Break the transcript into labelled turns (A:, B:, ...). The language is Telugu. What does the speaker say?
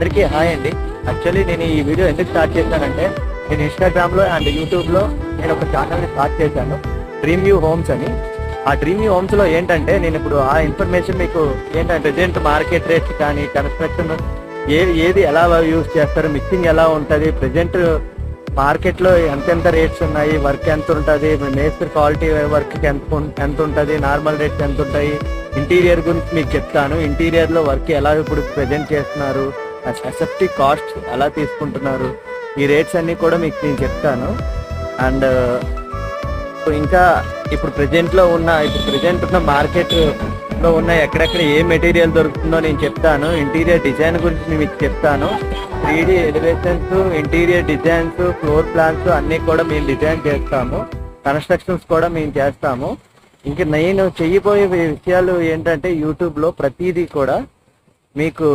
A: అందరికీ హాయ్ అండి. యాక్చువల్లీ నేను ఈ వీడియో ఎందుకు స్టార్ట్ చేశానంటే, నేను ఇన్స్టాగ్రామ్లో అండ్ యూట్యూబ్లో నేను ఒక ఛానల్ని స్టార్ట్ చేశాను, డ్రీమ్ వ్యూ హోమ్స్ అని. ఆ డ్రీమ్ వ్యూ హోమ్స్లో ఏంటంటే, నేను ఇప్పుడు ఆ ఇన్ఫర్మేషన్ మీకు ఏంటంటే ప్రెజెంట్ మార్కెట్ రేట్స్ కానీ కన్స్ట్రక్షన్ ఏది ఎలా యూజ్ చేస్తారు, మిక్సింగ్ ఎలా ఉంటుంది, ప్రెజెంట్ మార్కెట్లో ఎంతెంత రేట్స్ ఉన్నాయి, వర్క్ ఎంత ఉంటుంది, మేస్త్రి క్వాలిటీ వర్క్కి ఎంత ఉంటుంది, నార్మల్ రేట్స్ ఎంత ఉంటాయి, ఇంటీరియర్ గురించి మీకు చెప్తాను. ఇంటీరియర్లో వర్క్ ఎలా ఇప్పుడు ప్రజెంట్ చేస్తున్నారు, ఎస్ఎఫ్టీ కాస్ట్ ఎలా తీసుకుంటున్నారు, ఈ రేట్స్ అన్నీ కూడా మీకు నేను చెప్తాను. అండ్ ఇంకా ఇప్పుడు ప్రజెంట్ ఉన్న మార్కెట్లో ఉన్న ఎక్కడెక్కడ ఏ మెటీరియల్ దొరుకుతుందో నేను చెప్తాను. ఇంటీరియర్ డిజైన్ గురించి నేను మీకు చెప్తాను. 3D elevations, interior designs, floor plans అన్నీ కూడా మేము డిజైన్ చేస్తాము. కన్స్ట్రక్షన్స్ కూడా మేము చేస్తాము. ఇంకా నేను చెయ్యబోయే విషయాలు ఏంటంటే, యూట్యూబ్లో ప్రతిదీ కూడా మీకు